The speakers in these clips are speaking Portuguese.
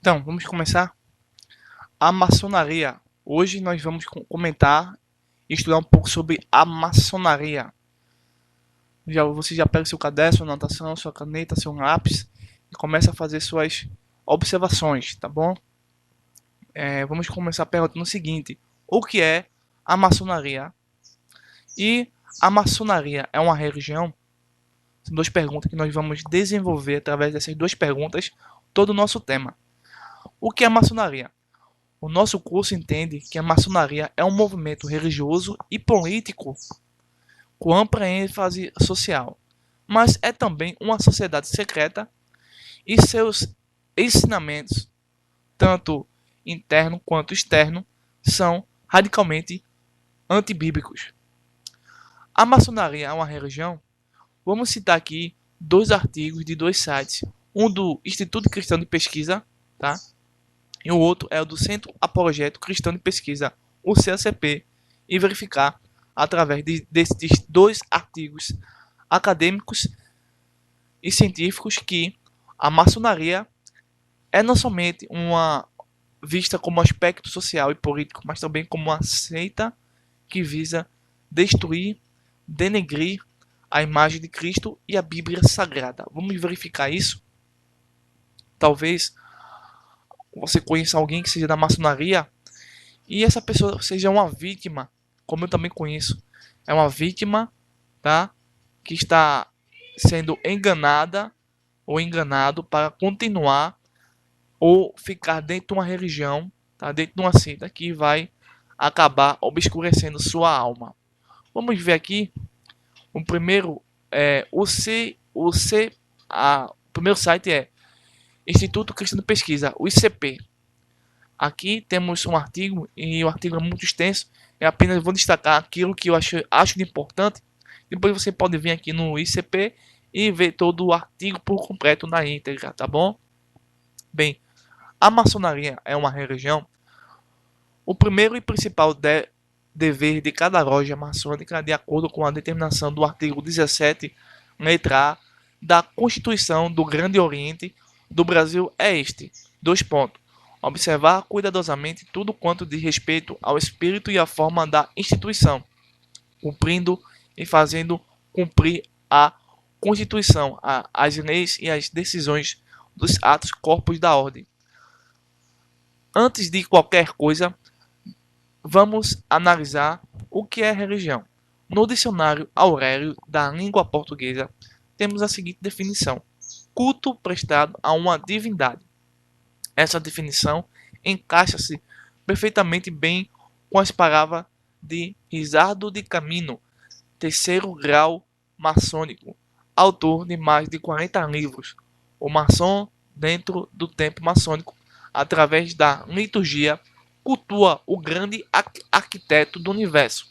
Então, vamos começar a maçonaria. Hoje nós vamos comentar e estudar um pouco sobre a maçonaria. Você já pega seu caderno, sua anotação, sua caneta, seu lápis e começa a fazer suas observações, tá bom? Vamos começar perguntando o seguinte: o que é a maçonaria? E a maçonaria é uma religião? São duas perguntas que nós vamos desenvolver através dessas duas perguntas todo o nosso tema. O que é a maçonaria? O nosso curso entende que a maçonaria é um movimento religioso e político com ampla ênfase social, mas é também uma sociedade secreta e seus ensinamentos, tanto interno quanto externo, são radicalmente antibíblicos. A maçonaria é uma religião? Vamos citar aqui dois artigos de dois sites, um do Instituto Cristão de Pesquisa, tá? E o outro é o do Centro Apologético Cristão de Pesquisa, o CACP, e verificar, através desses dois artigos acadêmicos e científicos, que a maçonaria é não somente uma vista como aspecto social e político, mas também como uma seita que visa destruir, denegrir a imagem de Cristo e a Bíblia Sagrada. Vamos verificar isso? Talvez você conheça alguém que seja da maçonaria e essa pessoa seja uma vítima, como eu também conheço. É uma vítima, tá? Que está sendo enganada ou enganado para continuar ou ficar dentro de uma religião, tá? Dentro de uma seita que vai acabar obscurecendo sua alma. Vamos ver aqui o primeiro o primeiro site é Instituto Cristão de Pesquisa, o ICP. Aqui temos um artigo, e o artigo é muito extenso. Eu apenas vou destacar aquilo que eu acho de importante. Depois você pode vir aqui no ICP e ver todo o artigo por completo na íntegra, tá bom? Bem, a maçonaria é uma religião. O primeiro e principal dever de cada loja maçônica, de acordo com a determinação do artigo 17, letra A, da Constituição do Grande Oriente do Brasil é este: dois pontos. Observar cuidadosamente tudo quanto diz respeito ao espírito e à forma da instituição, cumprindo e fazendo cumprir a Constituição, as leis e as decisões dos atos corpos da ordem. Antes de qualquer coisa, vamos analisar o que é religião. No dicionário Aurélio da língua portuguesa, temos a seguinte definição: culto prestado a uma divindade. Essa definição encaixa-se perfeitamente bem com as palavras de Risardo de Camino, terceiro grau maçônico, autor de mais de 40 livros. O maçom, dentro do tempo maçônico, através da liturgia, cultua o grande arquiteto do universo.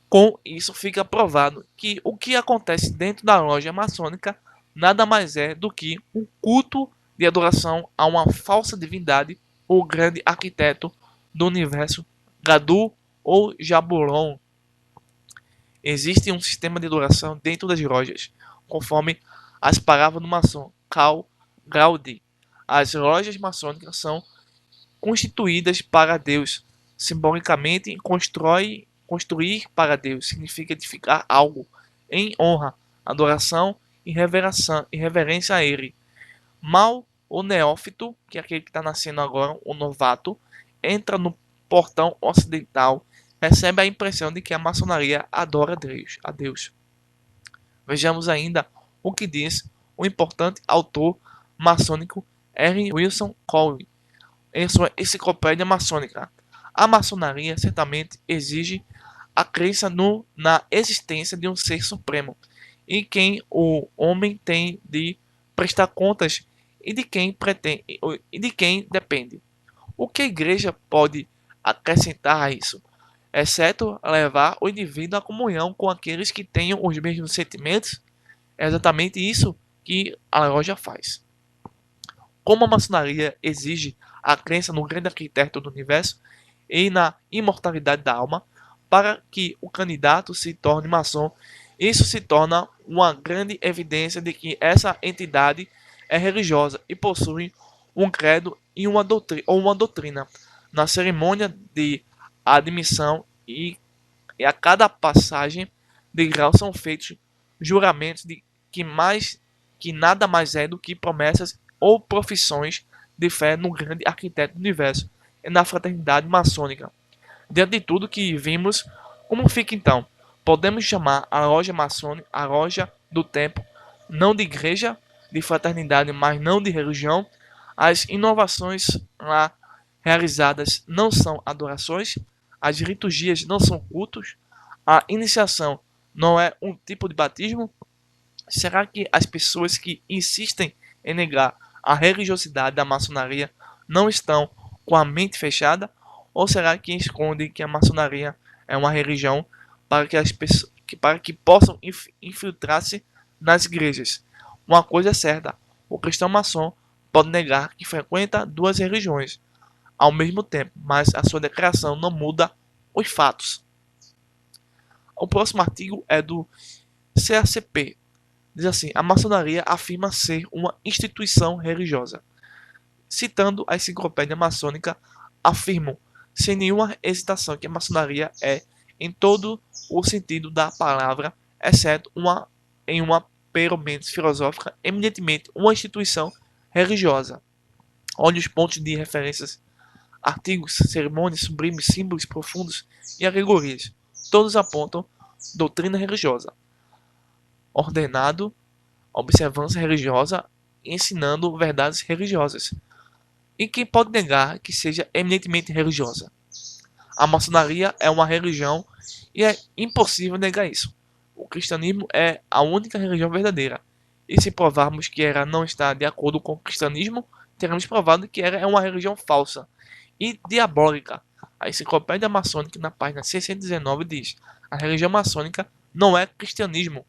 Com isso fica provado que o que acontece dentro da loja maçônica nada mais é do que um culto de adoração a uma falsa divindade, o grande arquiteto do universo, Gadu ou Jabulon. Existe um sistema de adoração dentro das lojas, conforme as palavras do maçom Karl Gaudi. As lojas maçônicas são constituídas para Deus. Simbolicamente, construir para Deus significa edificar algo em honra, adoração e reverência a Ele. Mal o neófito, que é aquele que está nascendo agora, o novato, entra no portão ocidental, recebe a impressão de que a maçonaria adora a Deus. Vejamos ainda o que diz o importante autor maçônico R. Wilson Cole em sua enciclopédia maçônica. A maçonaria certamente exige a crença na existência de um ser supremo, e quem o homem tem de prestar contas e de quem depende. O que a igreja pode acrescentar a isso, exceto levar o indivíduo à comunhão com aqueles que tenham os mesmos sentimentos? É exatamente isso que a loja faz. Como a maçonaria exige a crença no grande arquiteto do universo e na imortalidade da alma, para que o candidato se torne maçom, isso se torna uma grande evidência de que essa entidade é religiosa e possui um credo e uma doutrina. Na cerimônia de admissão e a cada passagem de grau são feitos juramentos de que nada mais é do que promessas ou profissões de fé no grande arquiteto do universo e na fraternidade maçônica. Diante de tudo que vimos, como fica então? Podemos chamar a loja maçônica a loja do tempo, não de igreja, de fraternidade, mas não de religião. As inovações lá realizadas não são adorações, as liturgias não são cultos, a iniciação não é um tipo de batismo. Será que as pessoas que insistem em negar a religiosidade da maçonaria não estão com a mente fechada? Ou será que escondem que a maçonaria é uma religião para que as pessoas para que possam infiltrar-se nas igrejas? Uma coisa é certa: o cristão maçom pode negar que frequenta duas religiões ao mesmo tempo, mas a sua declaração não muda os fatos. O próximo artigo é do CACP. Diz assim: a maçonaria afirma ser uma instituição religiosa. Citando a enciclopédia maçônica, afirmam sem nenhuma hesitação que a maçonaria é, em todo o sentido da palavra, exceto em uma pelo menos filosófica, eminentemente uma instituição religiosa. Olhe os pontos de referências, artigos, cerimônias sublimes, símbolos profundos e alegorias. Todos apontam doutrina religiosa, ordenado, observância religiosa, ensinando verdades religiosas. E quem pode negar que seja eminentemente religiosa? A maçonaria é uma religião e é impossível negar isso. O cristianismo é a única religião verdadeira. E se provarmos que ela não está de acordo com o cristianismo, teremos provado que ela é uma religião falsa e diabólica. A enciclopédia maçônica, na página 619, diz: a religião maçônica não é cristianismo.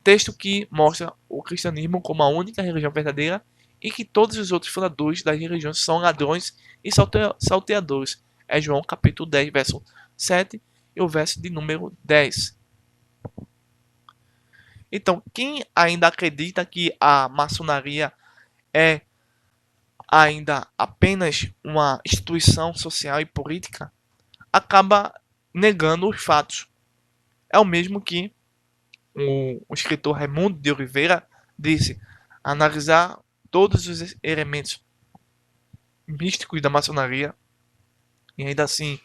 Texto que mostra o cristianismo como a única religião verdadeira e que todos os outros fundadores das religiões são ladrões e salteadores. É João capítulo 10, verso 7 e o verso de número 10. Então, quem ainda acredita que a maçonaria é ainda apenas uma instituição social e política, acaba negando os fatos. É o mesmo que o escritor Raimundo de Oliveira disse: analisar todos os elementos místicos da maçonaria e ainda assim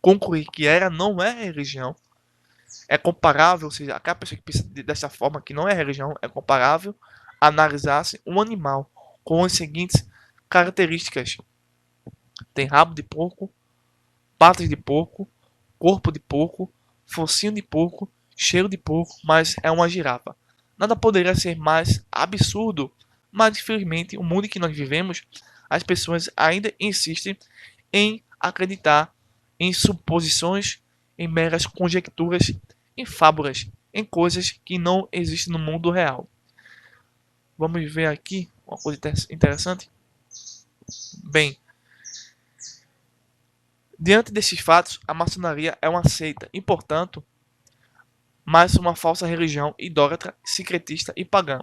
concluir que ela não é religião é comparável, ou seja, aquela pessoa que pensa dessa forma, que não é religião, é comparável a analisar-se um animal com as seguintes características: tem rabo de porco, patas de porco, corpo de porco, focinho de porco, cheiro de porco, mas é uma girafa. Nada poderia ser mais absurdo, mas infelizmente o mundo em que nós vivemos, as pessoas ainda insistem em acreditar em suposições, em meras conjecturas, em fábulas, em coisas que não existem no mundo real. Vamos ver aqui uma coisa interessante. Bem, diante desses fatos, a maçonaria é uma seita e, portanto, mais uma falsa religião idólatra, secretista e pagã.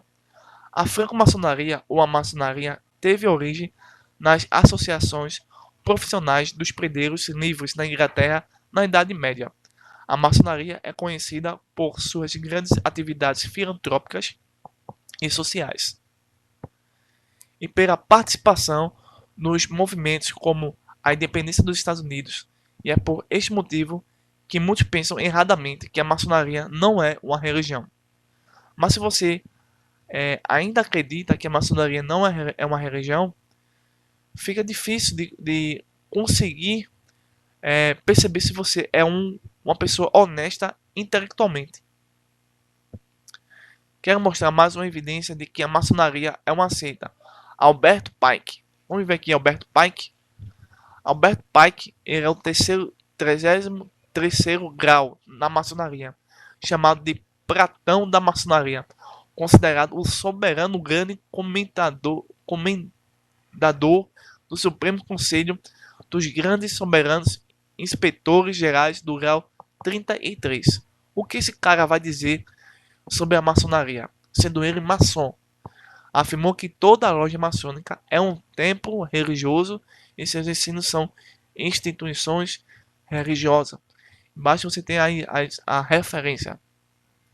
A franco-maçonaria ou a maçonaria teve origem nas associações profissionais dos predeiros livres na Inglaterra na Idade Média. A maçonaria é conhecida por suas grandes atividades filantrópicas e sociais e pela participação nos movimentos como a independência dos Estados Unidos. E é por este motivo que muitos pensam erradamente que a maçonaria não é uma religião. Mas se você ainda acredita que a maçonaria não é uma religião, fica difícil de conseguir perceber se você é uma pessoa honesta intelectualmente. Quero mostrar mais uma evidência de que a maçonaria é uma seita. Alberto Pike. Vamos ver aqui Alberto Pike. Alberto Pike ele é o 33º grau na maçonaria, chamado de Pratão da maçonaria, considerado o soberano grande comendador do Supremo Conselho dos Grandes Soberanos Inspetores Gerais do grau 33. O que esse cara vai dizer sobre a maçonaria, sendo ele maçom? afirmou que toda a loja maçônica é um templo religioso e seus ensinos são instituições religiosas. Basta você ter aí a referência.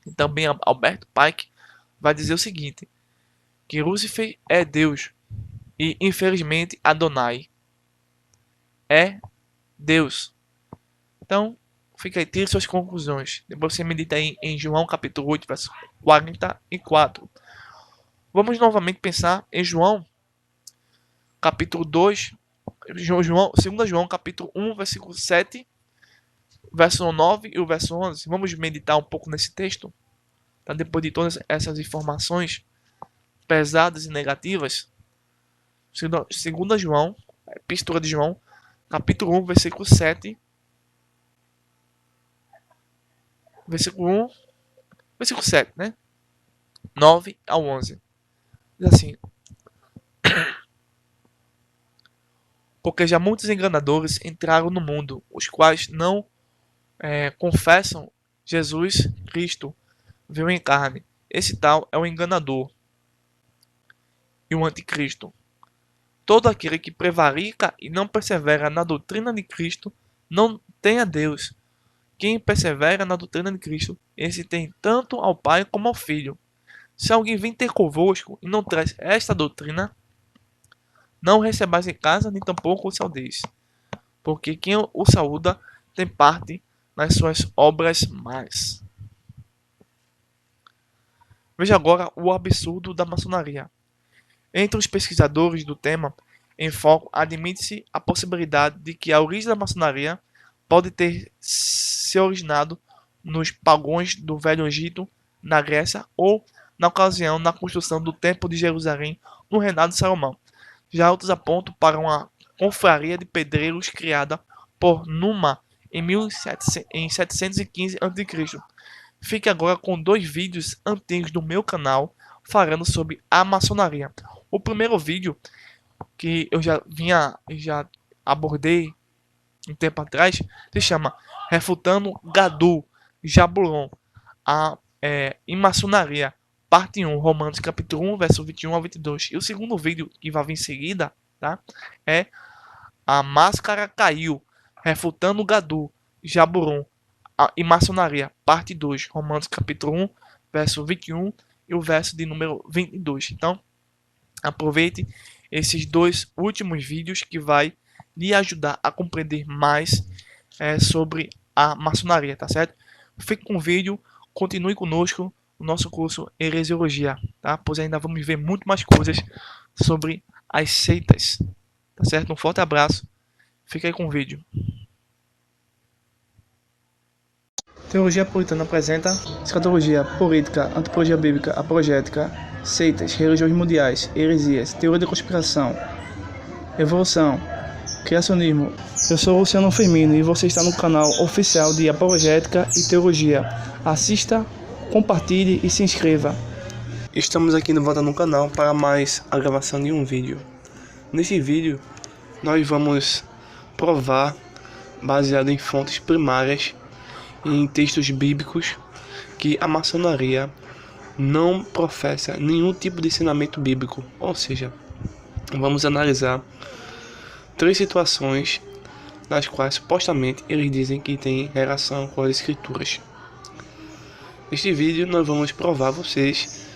E também Alberto Pike vai dizer o seguinte, que Lúcifer é Deus e, infelizmente, Adonai é Deus. Então, fica aí, tire suas conclusões. Depois você medita aí em João capítulo 8, verso 44. Vamos novamente pensar em João capítulo 2, João, 2 João capítulo 1, versículo 7, verso 9 e o verso 11. Vamos meditar um pouco nesse texto. Tá? Depois de todas essas informações pesadas e negativas, 2 João, Epístola de João, capítulo 1, versículo 7, versículo 1, versículo 7, né? 9 ao 11. Diz assim: porque já muitos enganadores entraram no mundo, os quais não confessam Jesus Cristo veio em carne. Esse tal é o enganador e o anticristo. Todo aquele que prevarica e não persevera na doutrina de Cristo não tem a Deus. Quem persevera na doutrina de Cristo, esse tem tanto ao Pai como ao Filho. Se alguém vem ter convosco e não traz esta doutrina, não recebais em casa, nem tampouco o saudeis. Porque quem o saúda tem parte nas suas obras más. Veja agora o absurdo da maçonaria. Entre os pesquisadores do tema em foco, admite-se a possibilidade de que a origem da maçonaria pode ter se originado nos pagões do Velho Egito, na Grécia, ou, na ocasião, na construção do Templo de Jerusalém no reinado de Salomão. Já outros apontam para uma confraria de pedreiros criada por Numa em 715 a.C. Fique agora com 2 vídeos antigos do meu canal falando sobre a maçonaria. O primeiro vídeo que eu já abordei um tempo atrás se chama Refutando Gadu Jabulon em maçonaria, parte 1, Romanos capítulo 1, verso 21 a 22. E o segundo vídeo que vai vir em seguida, tá? É A Máscara Caiu, Refutando Gadu Jabulon em maçonaria, parte 2, Romanos capítulo 1, verso 21 e o verso de número 22. Então, aproveite esses 2 últimos vídeos que vai lhe ajudar a compreender mais sobre a maçonaria, tá certo? Fique com o vídeo, continue conosco no nosso curso Heresiologia, tá? Pois ainda vamos ver muito mais coisas sobre as seitas, tá certo? Um forte abraço, fica aí com o vídeo. Teologia Puritana apresenta escatologia, política, antropologia bíblica, apologética, seitas, religiões mundiais, heresias, teoria da conspiração, evolução, criacionismo. Eu sou Luciano Firmino e você está no canal oficial de Apologética e Teologia. Assista, compartilhe e se inscreva. Estamos aqui de volta no canal para mais a gravação de um vídeo. Neste vídeo, nós vamos provar, baseado em fontes primárias e em textos bíblicos, que a maçonaria não professa nenhum tipo de ensinamento bíblico. Ou seja, vamos analisar 3 situações nas quais supostamente eles dizem que tem relação com as escrituras. Neste vídeo nós vamos provar a vocês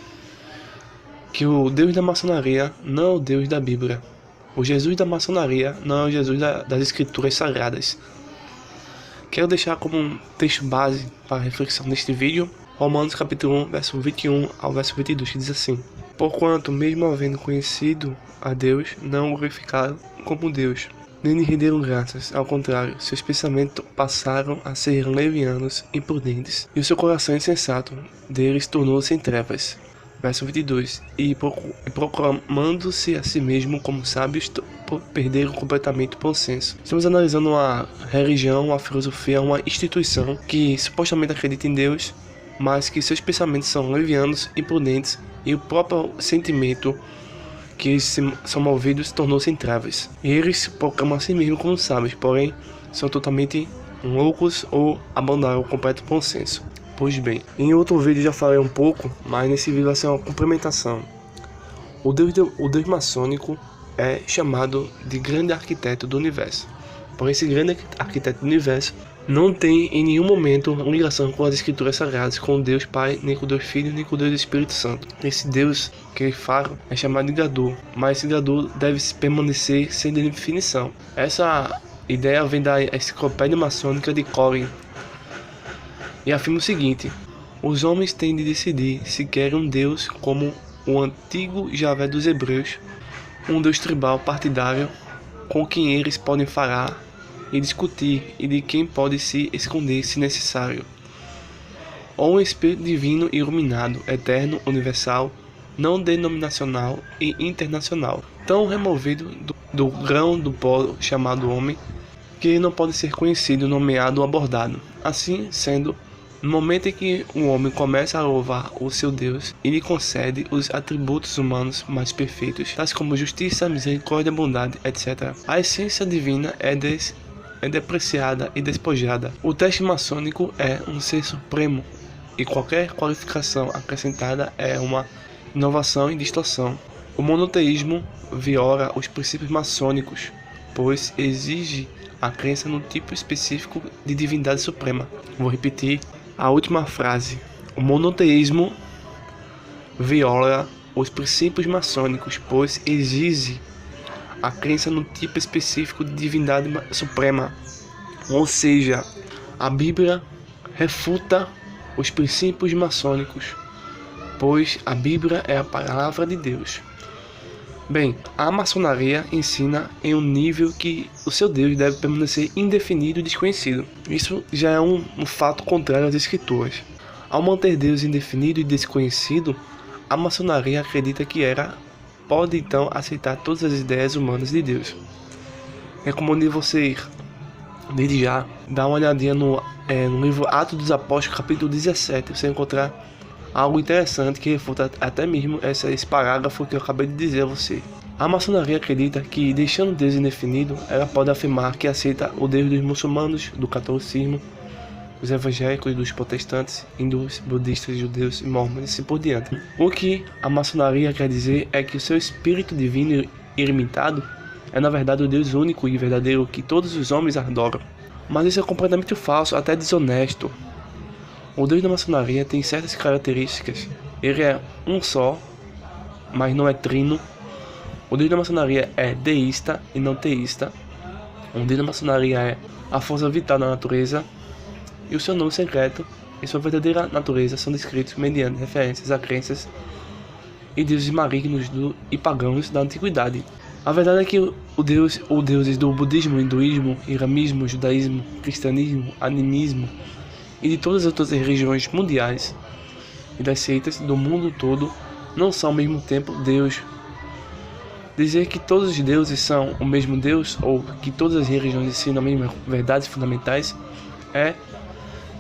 que o Deus da maçonaria não é o Deus da Bíblia. O Jesus da maçonaria não é o Jesus das escrituras sagradas. Quero deixar como um texto base para a reflexão neste vídeo, Romanos capítulo 1, verso 21 ao verso 22, que diz assim: porquanto, mesmo havendo conhecido a Deus, não o glorificaram como Deus, nem lhe renderam graças. Ao contrário, seus pensamentos passaram a ser levianos e imprudentes, e o seu coração insensato deles tornou-se em trevas. Verso 22. E proclamando-se a si mesmo como sábios, perderam completamente o bom senso. Estamos analisando uma religião, uma filosofia, uma instituição que supostamente acredita em Deus, mas que seus pensamentos são levianos, imprudentes, e o próprio sentimento que eles são movidos tornou-se em trevas. E eles proclamam a si mesmo como sábios, porém são totalmente loucos ou abandonaram o completo bom senso. Pois bem, em outro vídeo já falei um pouco, mas nesse vídeo vai ser uma complementação. O Deus maçônico é chamado de grande arquiteto do universo. Porém, esse grande arquiteto do universo não tem em nenhum momento ligação com as escrituras sagradas, com o Deus Pai, nem com o Deus Filho, nem com o Deus Espírito Santo. Esse Deus que ele fala é chamado de Gadol, mas esse Gadol deve permanecer sem definição. Essa ideia vem da enciclopédia maçônica de Colin e afirma o seguinte: os homens têm de decidir se querem um Deus como o antigo Javé dos Hebreus, um Deus tribal partidário com quem eles podem falar e discutir e de quem pode se esconder se necessário, ou um Espírito divino iluminado, eterno, universal, não denominacional e internacional, tão removido do grão do pó chamado homem, que ele não pode ser conhecido, nomeado ou abordado. Assim sendo, no momento em que o homem começa a louvar o seu Deus, ele concede os atributos humanos mais perfeitos, tais como justiça, misericórdia, bondade, etc. A essência divina é depreciada e despojada. O teste maçônico é um ser supremo, e qualquer qualificação acrescentada é uma inovação e distorção. O monoteísmo viola os princípios maçônicos, pois exige a crença num tipo específico de divindade suprema. Vou repetir a última frase. O monoteísmo viola os princípios maçônicos, pois exige a crença no tipo específico de divindade suprema. Ou seja, a Bíblia refuta os princípios maçônicos, pois a Bíblia é a palavra de Deus. Bem, a maçonaria ensina em um nível que o seu Deus deve permanecer indefinido e desconhecido. Isso já é um fato contrário às escrituras. Ao manter Deus indefinido e desconhecido, a maçonaria acredita que pode então aceitar todas as ideias humanas de Deus. Recomendo você, desde já, dar uma olhadinha no livro Atos dos Apóstolos, capítulo 17, você vai encontrar algo interessante que refuta até mesmo esse parágrafo que eu acabei de dizer a você. A maçonaria acredita que, deixando Deus indefinido, ela pode afirmar que aceita o Deus dos muçulmanos, do catolicismo, dos evangélicos, dos protestantes, hindus, budistas, judeus e mormons e assim por diante. O que a maçonaria quer dizer é que o seu espírito divino ilimitado é na verdade o Deus único e verdadeiro que todos os homens adoram. Mas isso é completamente falso, até desonesto. O Deus da maçonaria tem certas características. Ele é um só, mas não é trino. O Deus da maçonaria é deísta e não teísta. O Deus da maçonaria é a força vital da natureza. E o seu nome secreto e sua verdadeira natureza são descritos mediante referências a crenças e deuses malignos e pagãos da antiguidade. A verdade é que os deuses do budismo, hinduísmo, islamismo, judaísmo, cristianismo, animismo e de todas as outras religiões mundiais e das seitas do mundo todo não são ao mesmo tempo Deus. Dizer que todos os deuses são o mesmo Deus ou que todas as religiões ensinam as mesmas verdades fundamentais é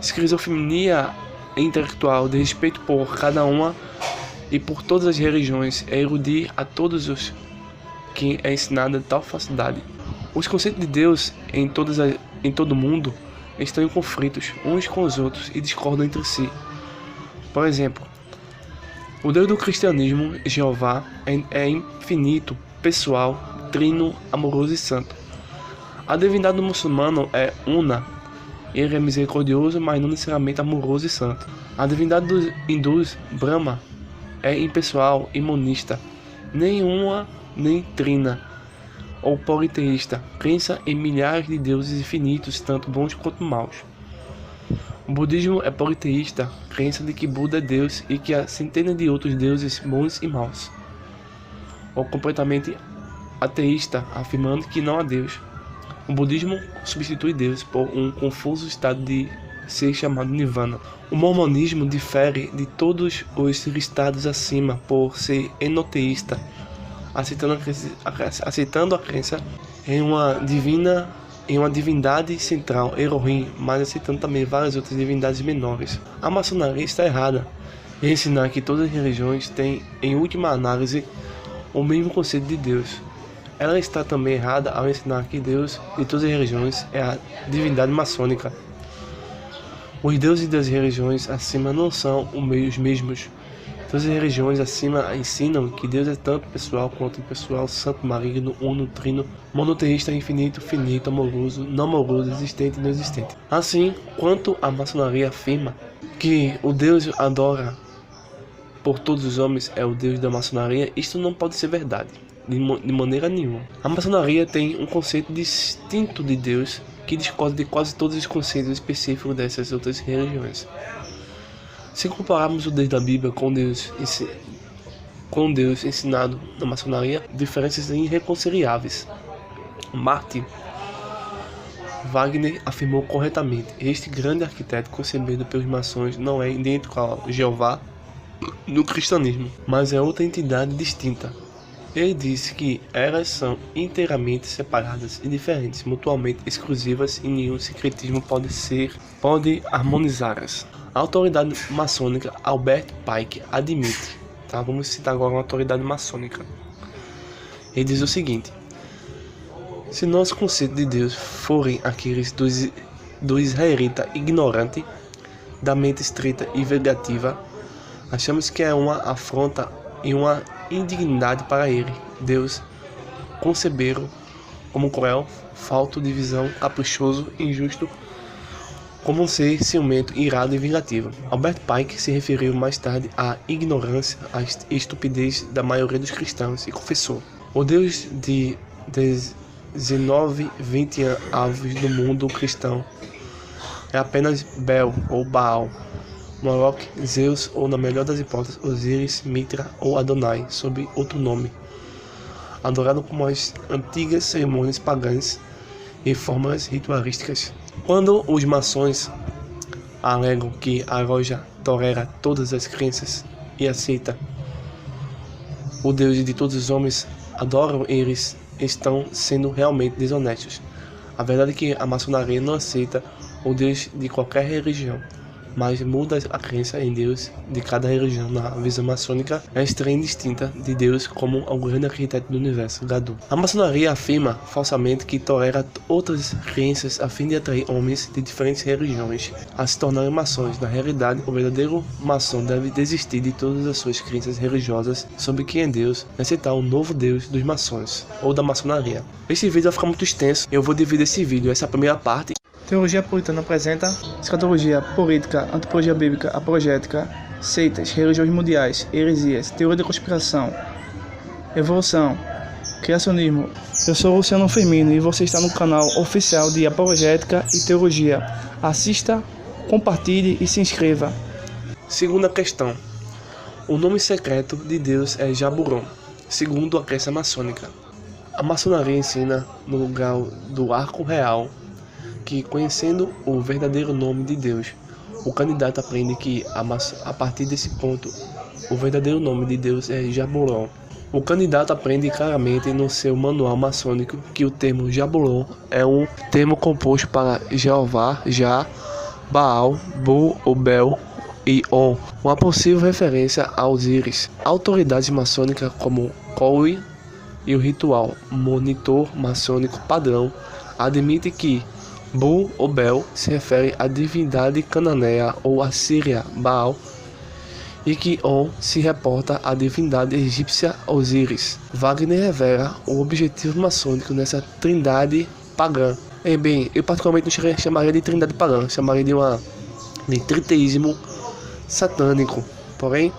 esquizofrenia intelectual de respeito por cada uma e por todas as religiões, é eludir a todos os que é ensinada tal falsidade. Os conceitos de Deus em todo o mundo estão em conflitos uns com os outros e discordam entre si. Por exemplo, o Deus do cristianismo, Jeová, é infinito, pessoal, trino, amoroso e santo. A divindade do muçulmano é una. Ele é misericordioso, mas não necessariamente amoroso e santo. A divindade dos hindus, Brahma, é impessoal e monista, nem uma nem trina, ou politeísta, pensa em milhares de deuses infinitos, tanto bons quanto maus. O budismo é politeísta, crença de que Buda é Deus e que há centenas de outros deuses bons e maus. Ou completamente ateísta, afirmando que não há Deus. O budismo substitui Deus por um confuso estado de ser chamado Nirvana. O mormonismo difere de todos os listados acima por ser enoteísta, aceitando a crença em uma divindade central, Elohim, mas aceitando também várias outras divindades menores. A maçonaria está errada em ensinar que todas as religiões têm, em última análise, o mesmo conceito de Deus. Ela está também errada ao ensinar que Deus de todas as religiões é a divindade maçônica. Os deuses das religiões acima não são os mesmos Todas as religiões acima ensinam que Deus é tanto pessoal quanto impessoal, santo, maligno, uno, trino, monoteísta, infinito, finito, amoroso, não amoroso, existente e não existente. Assim, quanto a maçonaria afirma que o Deus adora por todos os homens é o Deus da maçonaria, isto não pode ser verdade, de maneira nenhuma. A maçonaria tem um conceito distinto de Deus que discorda de quase todos os conceitos específicos dessas outras religiões. Se compararmos o Deus da Bíblia com Deus ensinado na maçonaria, diferenças irreconciliáveis. Martin Wagner afirmou corretamente: este grande arquiteto concebido pelos maçons não é idêntico ao Jeová no cristianismo, mas é outra entidade distinta. Ele disse que elas são inteiramente separadas e diferentes, mutuamente exclusivas, e nenhum sincretismo pode harmonizá-las. A autoridade maçônica Albert Pike admite, vamos citar agora uma autoridade maçônica. Ele diz o seguinte: se nosso conceito de Deus forem aqueles do israelita ignorante, da mente estreita e vengativa, achamos que é uma afronta e uma indignidade para ele. Deus conceberam como cruel, falto de visão, caprichoso, injusto, como um ser ciumento, irado e vingativo. Albert Pike se referiu mais tarde à ignorância, à estupidez da maioria dos cristãos e confessou: o Deus de 19, 20 avos do mundo cristão é apenas Bel ou Baal, Moloch, Zeus ou, na melhor das hipóteses, Osíris, Mitra ou Adonai, sob outro nome, adorado como as antigas cerimônias pagãs e formas ritualísticas. Quando os maçons alegam que a loja tolera todas as crenças e aceita o Deus de todos os homens, adoram, eles estão sendo realmente desonestos. A verdade é que a maçonaria não aceita o Deus de qualquer religião, mas muda a crença em Deus de cada religião. Na visão maçônica, é estranha e distinta de Deus como o grande arquiteto do universo, Gadu. A maçonaria afirma falsamente que tolera outras crenças a fim de atrair homens de diferentes religiões a se tornarem maçons. Na realidade, o verdadeiro maçom deve desistir de todas as suas crenças religiosas sobre quem é Deus e aceitar o novo Deus dos maçons, ou da maçonaria. Esse vídeo vai ficar muito extenso, eu vou dividir esse vídeo, essa é a primeira parte. Teologia puritana apresenta escatologia, política, antropologia bíblica, apologética, seitas, religiões mundiais, heresias, teoria da conspiração, evolução, criacionismo. Eu sou o Luciano Firmino e você está no canal oficial de Apologética e Teologia. Assista, compartilhe e se inscreva. Segunda questão. O nome secreto de Deus é Jaburon, segundo a crença maçônica. A maçonaria ensina, no lugar do arco real, que, conhecendo o verdadeiro nome de Deus, o candidato aprende que, a partir desse ponto, o verdadeiro nome de Deus é Jaburon. O candidato aprende claramente no seu manual maçônico que o termo Jaburon é um termo composto para Jeová, Já, Baal, Bu ou Bel e On, uma possível referência a Osíris. Autoridades maçônicas como Cowie e o ritual monitor maçônico padrão admite que Bu ou Bel se refere à divindade cananeia ou assíria Baal, e que On se reporta à divindade egípcia Osíris. Wagner revela o objetivo maçônico nessa trindade pagã. Bem, eu particularmente não chamaria de trindade pagã, chamaria de triteísmo satânico. Porém,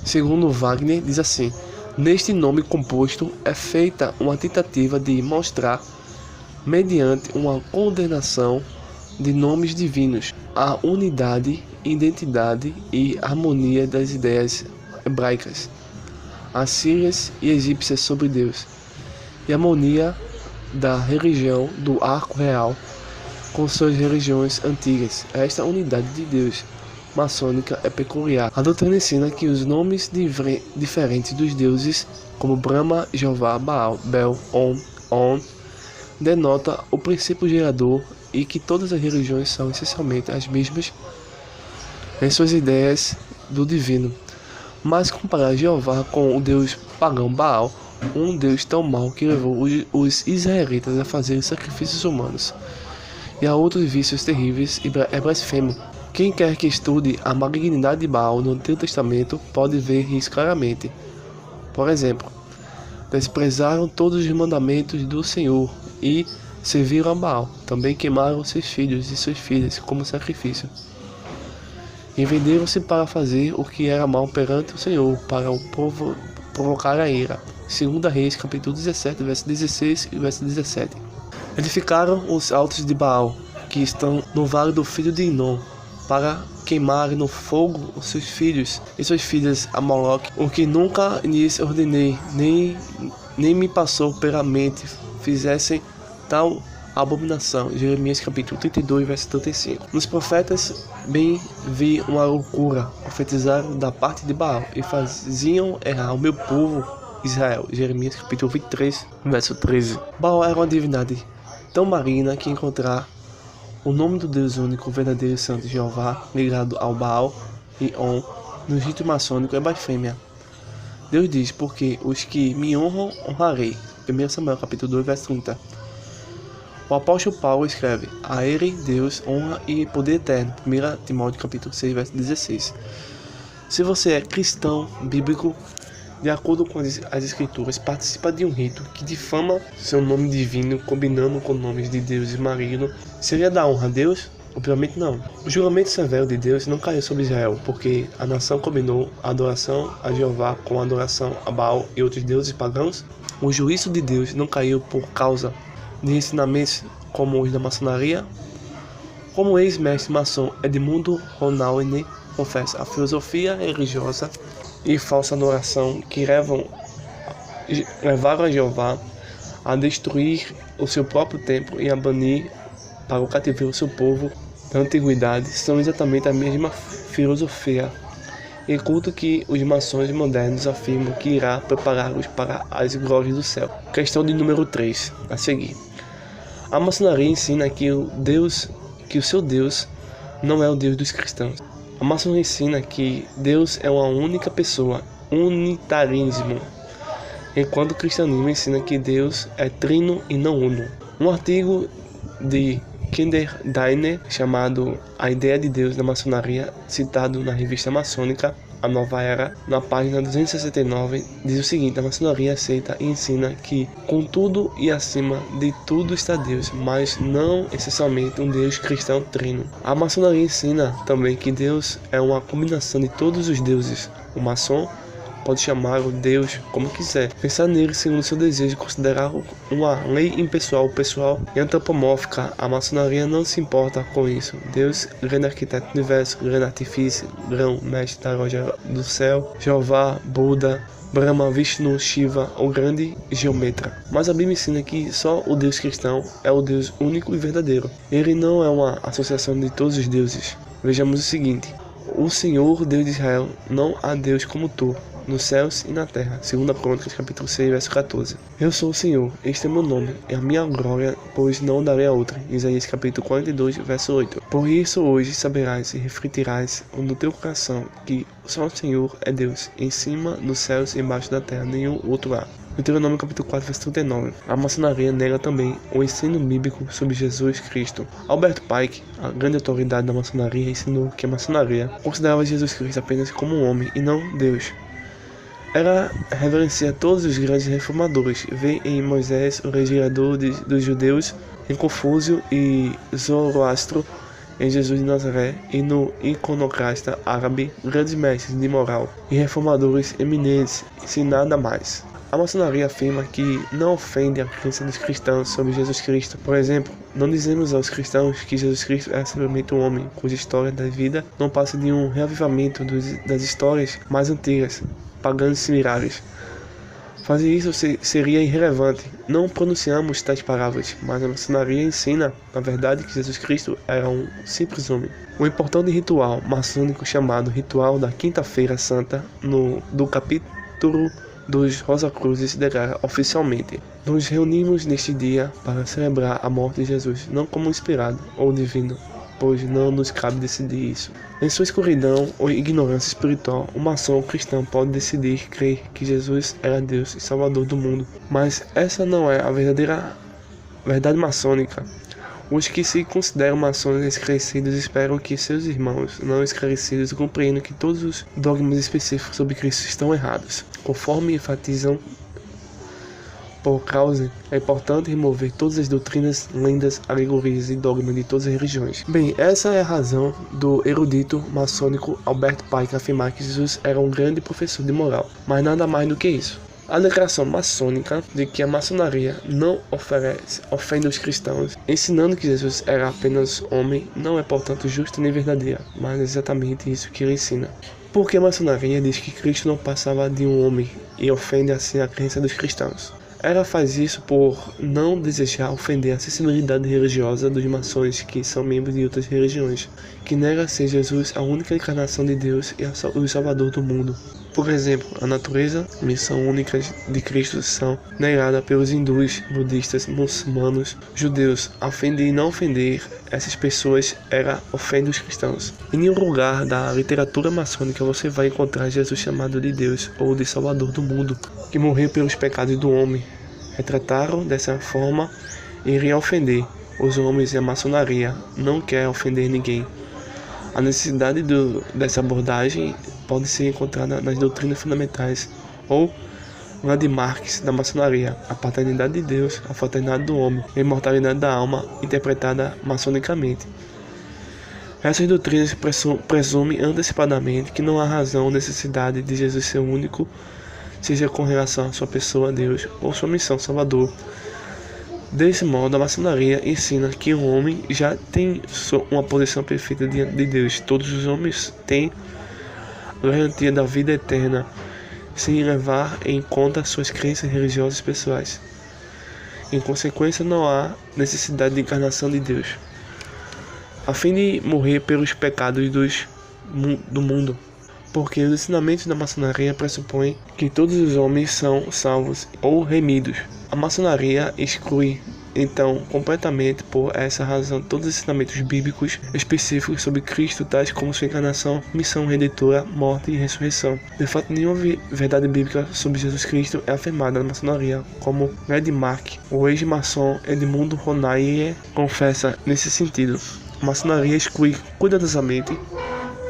segundo Wagner, diz assim: neste nome composto é feita uma tentativa de mostrar, mediante uma condenação de nomes divinos, a unidade, identidade e harmonia das ideias hebraicas, assírias e egípcias sobre Deus, e a harmonia da religião do arco real com suas religiões antigas. Esta unidade de Deus maçônica é peculiar. A doutrina ensina que os nomes diferentes dos deuses, como Brahma, Jeová, Baal, Bel, On, denota o princípio gerador e que todas as religiões são essencialmente as mesmas em suas ideias do divino. Mas comparar Jeová com o deus pagão Baal, um deus tão mau que levou os israelitas a fazer sacrifícios humanos e a outros vícios terríveis, é blasfemo. Quem quer que estude a malignidade de Baal no Antigo Testamento pode ver isso claramente. Por exemplo, desprezaram todos os mandamentos do Senhor e serviram a Baal. Também queimaram seus filhos e suas filhas como sacrifício. E venderam-se para fazer o que era mal perante o Senhor, para o povo provocar a ira. 2 Reis, capítulo 17, verso 16 e verso 17. Edificaram os altos de Baal, que estão no vale do filho de Inom, para queimarem no fogo os seus filhos e suas filhas a Moloque, o que nunca lhes ordenei, nem me passou pela mente, fizessem tal abominação. Jeremias capítulo 32, verso 35. Nos profetas bem vi uma loucura, profetizaram da parte de Baal e faziam errar o meu povo Israel. Jeremias capítulo 23, verso 13. Baal era uma divindade tão maligna que encontrar o nome do Deus único, verdadeiro e santo Jeová, ligado ao Baal e On, no rito maçônico é blasfêmia. Deus diz, porque os que me honram, honrarei. 1 Samuel capítulo 2, verso 30. O apóstolo Paulo escreve, a ele Deus, honra e poder eterno. 1 Timóteo capítulo 6, verso 16. Se você é cristão bíblico, de acordo com as escrituras, participa de um rito que difama seu nome divino, combinando com nomes de deuses malignos, seria da honra a Deus? Obviamente não. O julgamento severo de Deus não caiu sobre Israel, porque a nação combinou a adoração a Jeová com a adoração a Baal e outros deuses pagãos. O juízo de Deus não caiu por causa de ensinamentos como os da maçonaria. Como o ex-mestre maçom Edmundo Ronauer confessa, a filosofia religiosa e falsa adoração que levaram a Jeová a destruir o seu próprio templo e a banir para o cativeiro o seu povo da antiguidade são exatamente a mesma filosofia e culto que os maçons modernos afirmam que irá prepará-los para as glórias do céu. Questão de número 3, a seguir. A maçonaria ensina que o seu Deus não é o Deus dos cristãos. A maçonaria ensina que Deus é uma única pessoa, unitarismo, enquanto o cristianismo ensina que Deus é trino e não uno. Um artigo de Kinderdiner chamado A Ideia de Deus na Maçonaria, citado na revista maçônica A Nova Era, na página 269, diz o seguinte: a maçonaria aceita e ensina que com tudo e acima de tudo está Deus, mas não essencialmente um Deus cristão trino. A maçonaria ensina também que Deus é uma combinação de todos os deuses. O maçom pode chamar o Deus como quiser, pensar nele segundo seu desejo, considerá-lo uma lei impessoal, pessoal e antropomórfica. A maçonaria não se importa com isso. Deus, grande arquiteto do universo, grande artifício, grão, mestre da loja do céu, Jeová, Buda, Brahma, Vishnu, Shiva, o grande geometra. Mas a Bíblia ensina que só o Deus cristão é o Deus único e verdadeiro. Ele não é uma associação de todos os deuses. Vejamos o seguinte: o Senhor, Deus de Israel, não há Deus como tu, nos céus e na terra. 2 Crônicas, capítulo 6, verso 14. Eu sou o Senhor, este é meu nome, é a minha glória, pois não darei a outra. Isaías, capítulo 42, verso 8. Por isso hoje saberás e refletirás no teu coração que só o Senhor é Deus, em cima dos céus e embaixo da terra, nenhum outro há. Deuteronômio capítulo 4, verso 39. A maçonaria nega também o ensino bíblico sobre Jesus Cristo. Albert Pike, a grande autoridade da maçonaria, ensinou que a maçonaria considerava Jesus Cristo apenas como um homem e não Deus. Ela reverencia todos os grandes reformadores, vê em Moisés o legislador dos judeus, em Confúcio e Zoroastro, em Jesus de Nazaré e no iconoclasta árabe, grandes mestres de moral e reformadores eminentes, sem nada mais. A maçonaria afirma que não ofende a crença dos cristãos sobre Jesus Cristo. Por exemplo, não dizemos aos cristãos que Jesus Cristo é simplesmente um homem cuja história da vida não passa de um reavivamento das histórias mais antigas, pagãs similares. Fazer isso seria irrelevante. Não pronunciamos tais palavras, mas a maçonaria ensina, na verdade, que Jesus Cristo era um simples homem. O importante ritual maçônico chamado Ritual da Quinta-feira Santa, do capítulo dos Rosacruzes, declara oficialmente: nos reunimos neste dia para celebrar a morte de Jesus, não como inspirado ou divino, pois não nos cabe decidir isso. Em sua escuridão ou ignorância espiritual, o maçom cristão pode decidir crer que Jesus era Deus e Salvador do mundo. Mas essa não é a verdadeira verdade maçônica. Os que se consideram maçons esclarecidos esperam que seus irmãos não esclarecidos compreendam que todos os dogmas específicos sobre Cristo estão errados. Conforme enfatizam por causa, é importante remover todas as doutrinas, lendas, alegorias e dogmas de todas as religiões. Bem, essa é a razão do erudito maçônico Albert Pike afirmar que Jesus era um grande professor de moral, mas nada mais do que isso. A declaração maçônica de que a maçonaria não ofende os cristãos, ensinando que Jesus era apenas homem, não é portanto justa nem verdadeira, mas é exatamente isso que ele ensina. Porque a maçonaria diz que Cristo não passava de um homem e ofende assim a crença dos cristãos. Ela faz isso por não desejar ofender a sensibilidade religiosa dos maçons que são membros de outras religiões, que nega ser Jesus a única encarnação de Deus e o Salvador do mundo. Por exemplo, a natureza e missão únicas de Cristo são negadas pelos hindus, budistas, muçulmanos, judeus. A fim de não ofender essas pessoas, ela ofende os cristãos. Em nenhum lugar da literatura maçônica você vai encontrar Jesus chamado de Deus ou de Salvador do mundo, que morreu pelos pecados do homem. Retrataram dessa forma iria ofender os homens e a maçonaria não quer ofender ninguém. A necessidade dessa abordagem pode ser encontrada nas doutrinas fundamentais ou landmarks da maçonaria, a paternidade de Deus, a fraternidade do homem e a imortalidade da alma, interpretada maçonicamente. Essas doutrinas presumem antecipadamente que não há razão ou necessidade de Jesus ser único, seja com relação à sua pessoa, Deus, ou sua missão, Salvador. Desse modo, a maçonaria ensina que o homem já tem uma posição perfeita diante de Deus. Todos os homens têm a garantia da vida eterna, sem levar em conta suas crenças religiosas pessoais. Em consequência, não há necessidade de encarnação de Deus, a fim de morrer pelos pecados do mundo. Porque os ensinamentos da maçonaria pressupõem que todos os homens são salvos ou remidos. A maçonaria exclui, então, completamente por essa razão todos os ensinamentos bíblicos específicos sobre Cristo, tais como sua encarnação, missão redentora, morte e ressurreição. De fato, nenhuma verdade bíblica sobre Jesus Cristo é afirmada na maçonaria, como Landmark, o ex-maçom Edmundo Ronayer confessa nesse sentido. A maçonaria exclui cuidadosamente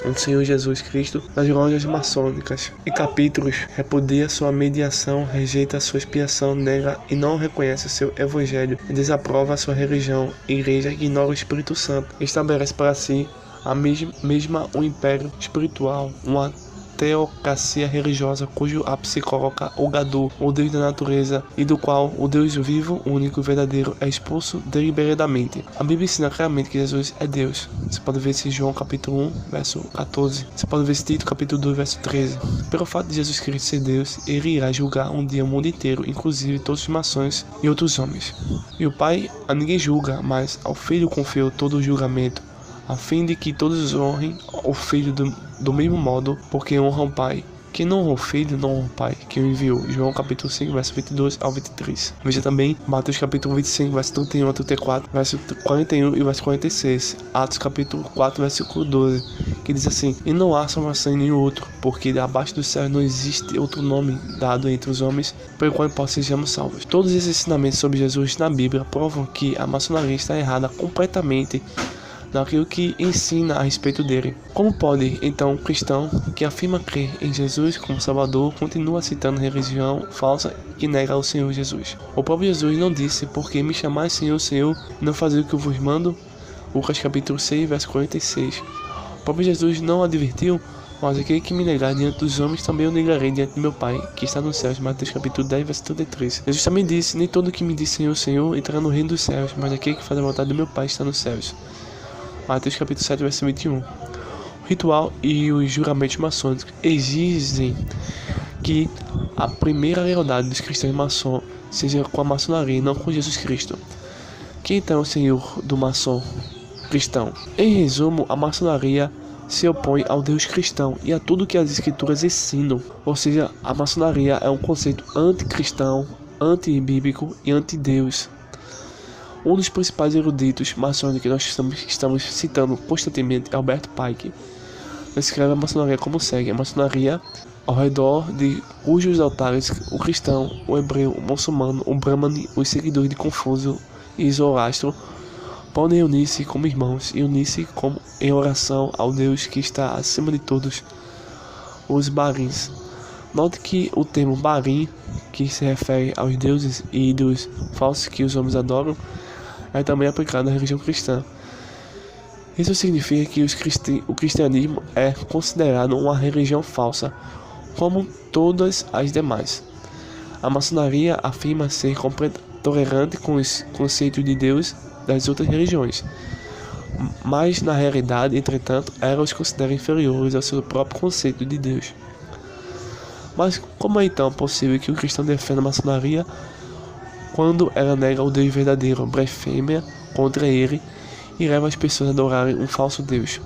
o Senhor Jesus Cristo das lojas maçônicas e capítulos, repudia sua mediação, rejeita sua expiação, nega e não reconhece seu evangelho, desaprova sua religião, igreja ignora o Espírito Santo, estabelece para si a mesma um império espiritual, uma teocracia religiosa cujo ápice coloca o Gadu, o Deus da natureza, e do qual o Deus vivo, único e verdadeiro, é expulso deliberadamente. A Bíblia ensina claramente que Jesus é Deus. Você pode ver isso em João capítulo 1, verso 14. Você pode ver isso em Tito capítulo 2, verso 13. Pelo fato de Jesus Cristo ser Deus, ele irá julgar um dia o mundo inteiro, inclusive todos os maçons e outros homens. E o Pai a ninguém julga, mas ao Filho confiou todo o julgamento, a fim de que todos honrem o Filho do mesmo modo, porque honram o Pai. Quem não honra o Filho, não honra o Pai, que o enviou. João capítulo 5, verso 22 ao 23. Veja também Mateus capítulo 25, verso 31 a 34, verso 41 e verso 46. Atos capítulo 4, versículo 12, que diz assim: E não há salvação em nenhum outro, porque abaixo do céu não existe outro nome dado entre os homens, pelo qual sejamos salvos. Todos esses ensinamentos sobre Jesus na Bíblia provam que a maçonaria está errada completamente naquilo que ensina a respeito dele. Como pode, então, um cristão que afirma crer em Jesus como Salvador continua citando religião falsa que nega o Senhor Jesus? O próprio Jesus não disse: porque me chamais Senhor, Senhor, e não fazer o que eu vos mando? Lucas capítulo 6, verso 46. O próprio Jesus não advertiu: mas aquele que me negar diante dos homens, também eu negarei diante do meu Pai, que está nos céus. Mateus capítulo 10, verso 33. Jesus também disse: nem todo que me diz Senhor, Senhor, entrará no reino dos céus, mas aquele que faz a vontade do meu Pai está nos céus. Mateus capítulo 7, verso 21. O ritual e os juramentos maçônicos exigem que a primeira lealdade dos cristãos maçons seja com a maçonaria e não com Jesus Cristo. Quem então é o Senhor do maçom cristão? Em resumo, a maçonaria se opõe ao Deus cristão e a tudo que as escrituras ensinam. Ou seja, a maçonaria é um conceito anticristão, antibíblico e anti-Deus. Um dos principais eruditos maçônicos que nós estamos citando constantemente é Albert Pike. Descreve a maçonaria como segue: a maçonaria, ao redor de cujos altares o cristão, o hebreu, o muçulmano, o brahmane, os seguidores de Confúcio e Zoroastro podem unir-se como irmãos e unir-se como em oração ao Deus que está acima de todos, os Baalins. Note que o termo Baalim, que se refere aos deuses e ídolos falsos que os homens adoram, é também aplicado à religião cristã. Isso significa que o cristianismo é considerado uma religião falsa, como todas as demais. A maçonaria afirma ser tolerante com os conceitos de Deus das outras religiões, mas na realidade, entretanto, ela os considera inferiores ao seu próprio conceito de Deus. Mas como é então possível que o cristão defenda a maçonaria quando ela nega o Deus verdadeiro, blasfêmia contra ele e leva as pessoas a adorarem um falso Deus?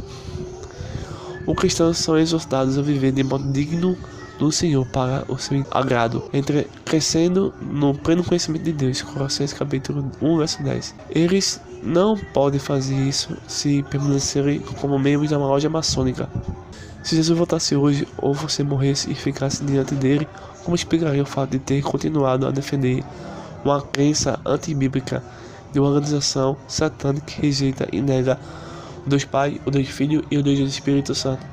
Os cristãos são exortados a viver de modo digno do Senhor para o seu agrado, crescendo no pleno conhecimento de Deus. Colossenses capítulo 1, verso 10. Eles não podem fazer isso se permanecerem como membros de uma loja maçônica. Se Jesus voltasse hoje ou você morresse e ficasse diante dele, como explicaria o fato de ter continuado a defender uma crença antibíblica de uma organização satânica que rejeita e nega o Deus Pai, o Deus Filho e o Deus Espírito Santo?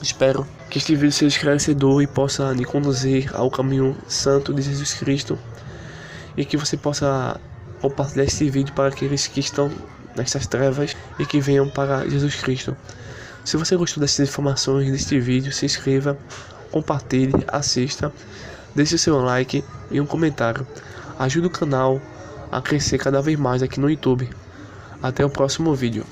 Espero que este vídeo seja esclarecedor e possa lhe conduzir ao caminho santo de Jesus Cristo, e que você possa compartilhar este vídeo para aqueles que estão nessas trevas e que venham para Jesus Cristo. Se você gostou dessas informações deste vídeo, se inscreva, compartilhe, assista, deixe seu like e um comentário. Ajude o canal a crescer cada vez mais aqui no YouTube. Até o próximo vídeo.